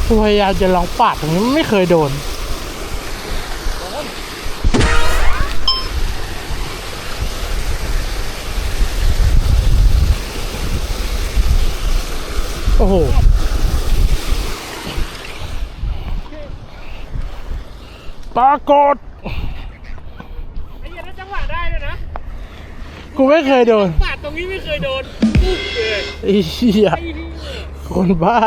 พยายามจะลองปาดตรงนี้ไม่เคยโดนโอ้โหปรากฏไอ้เหี้ยถ้าจังหวะได้เลยนะกูไม่เคยโดนปาดตรงนี้ไม่เคยโดนปุ๊บเลยไอ้เหี้ยคนบ้า